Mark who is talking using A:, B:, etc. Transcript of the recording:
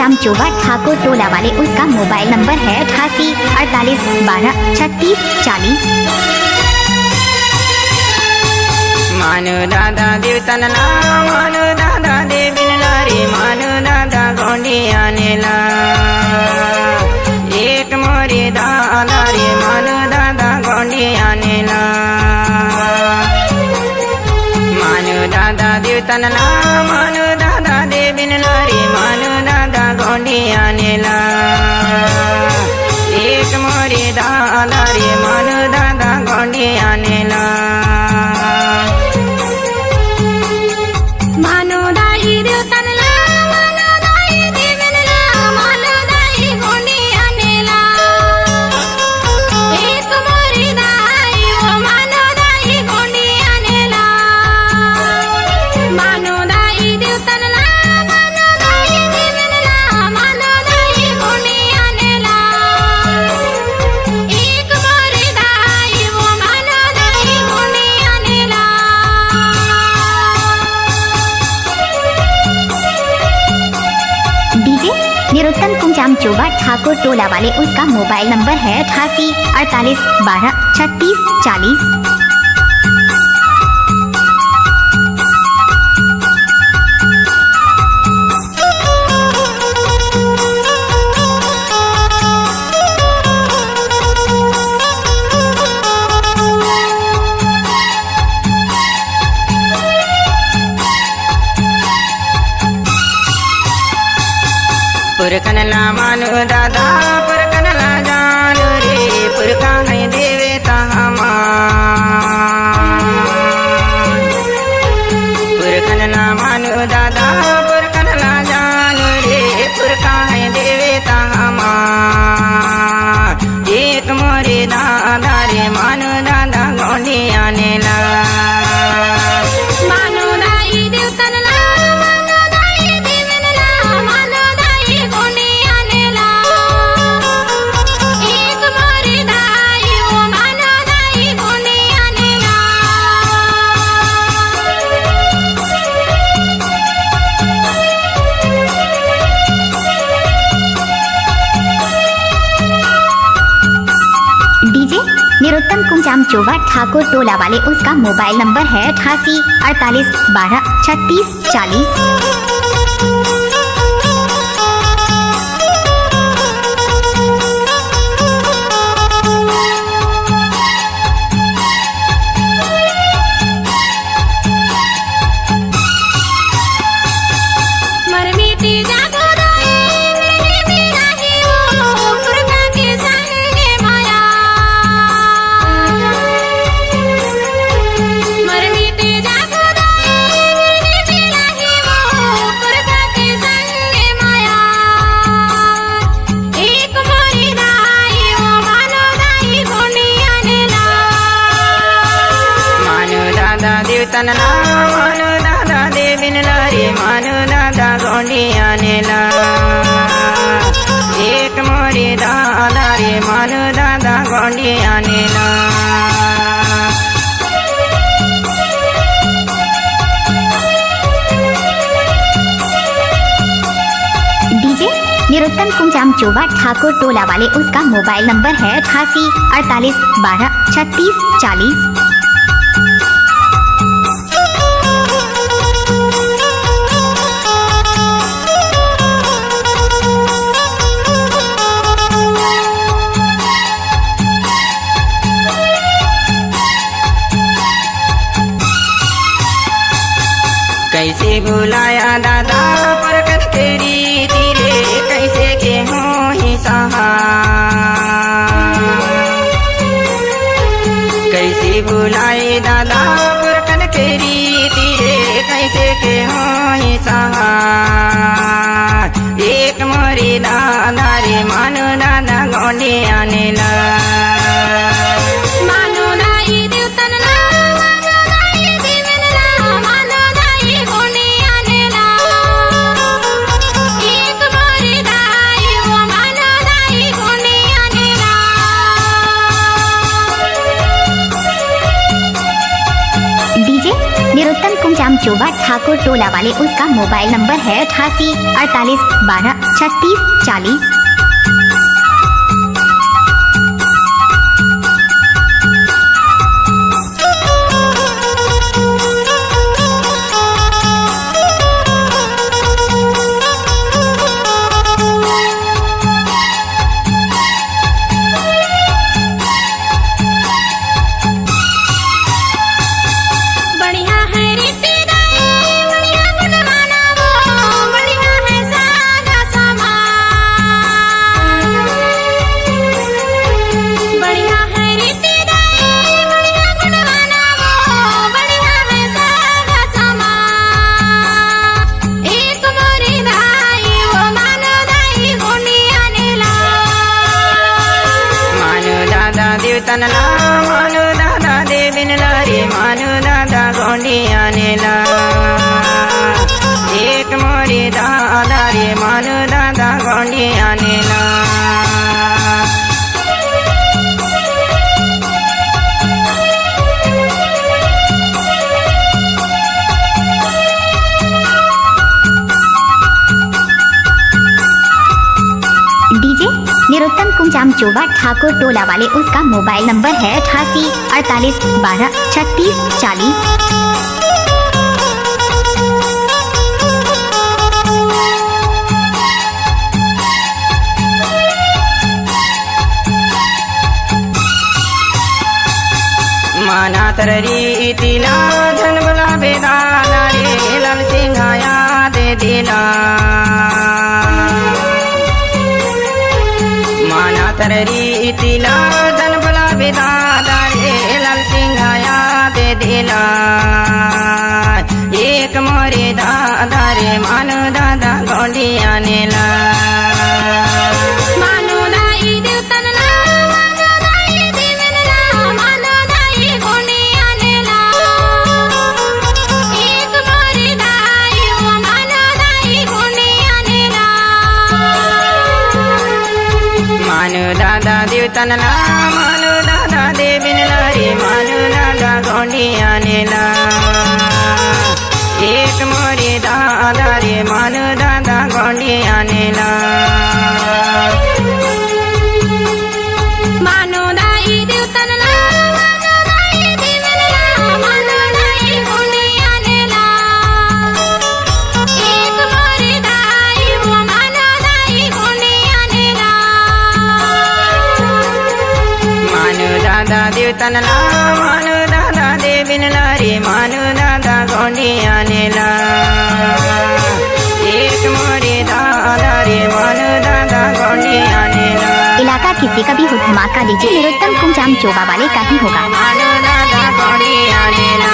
A: कुमचाम चोगा ठाकुर टोला वाले, उसका मोबाइल नंबर है 88 48 12 36 40।
B: मानु दादा देवतनला मानु दादा देविनला रे मानु दादा गोंडिया नेला एक मोरी दादा रे मानु दादा गोंडिया नेला मानु दादा देवतनला मानु दादा देविनला रे मानु दादा गोंडिया नेला एक मोरी दादा रे मानु दादा गोंडिया नेला
A: निरुत्तम कुमचाम चोगा ठाकुर टोला वाले, उसका मोबाइल नंबर है 88 48 12 36 40।
B: पुरकनला मानु दादा पुरकनला जानु रे पुरका है देवता हमार पुरकनला मानु दादा पुरकनला जानु रे पुरका है देवता हमार एक मोरे दादा रे मानु दादा गोंडिया नेला
A: निरुत्तम कुमचाम चोगा ठाकुर टोला वाले, उसका मोबाइल नंबर है 88 48 12 36 40।
B: देवतनला मानु दादा देविनला रे मानु दादा गोंडिया नेला एक मोरी दादा रे मानु दादा गोंडिया नेला
A: निरुत्तम कुमचाम चोगा ठाकुर टोला वाले, उसका मोबाइल नंबर है 88 48 12 36 40।
B: कैसे भुलाया दादा परकत तेरी तीरे कैसे के हो ही सहा कैसे भुलाए दादा परकत तेरी तीरे कैसे के हो ही सहा एक मोरी दादा रे मानु दादा गोंडिया नेला
A: निरुत्तम कुमचाम चोगा ठाकुर टोला वाले, उसका मोबाइल नंबर है 88 48 12 36 40।
C: बढ़िया है रीति गाए बढ़िया गुण मानावो बढ़िया है सादा समाज। बढ़िया है रीति गाए बढ़िया गुण मानावो बढ़िया है सादा समाज। एक मोरी दाई वो मानो दाई गुनिया नीला।
B: मानु दादा देवतनला मानु दादा देविनला रे मानु दादा गोंडिया नेला। एक मोरी दादा रे मानु दादा गोंडिया नेला।
A: डीजे निरुत्तम कुंजाम चोबा ठाकुर टोला वाले, उसका मोबाइल नंबर है 88 48 12 36 40।
B: माना तररी तिला धन बला बेदाना रे लाल सिंहाया दे दिला। माना तररी तिला धन बला बेदाना रे लाल सिंहाया दे दिला। एक मोरे दादा रे मानो दादा गोंडिया नेला।
C: मानो दाई देवतनला मानो दाई देवनला मानो दाई गुनिया नीला। एक मोरी दाई वो मानो दाई गुनिया नीला।
B: मानु दादा देवतनला मानु दादा देविनला रे मानु दादा गोंडिया नेला। एक मोरे दादा रे मानु दादा गोंडिया नेला।
C: मानो दाई देवतनला मानो दाई देवनला मानो दाई गुनिया नीला। एक मोरी दाई वो मानो दाई गुनिया नीला।
B: मानु दादा देवतनला मानु दादा देविनला रे मानु दादा गोंडिया नेला। एक मोरे दादा रे मानु दादा गोंडिया नेला।
A: इलाका किसी का भी हो धमाका, डीजे निरुत्तम कुंजाम चोबा वाले का ही होगा।
B: मानु दादा गोंडिया नेला।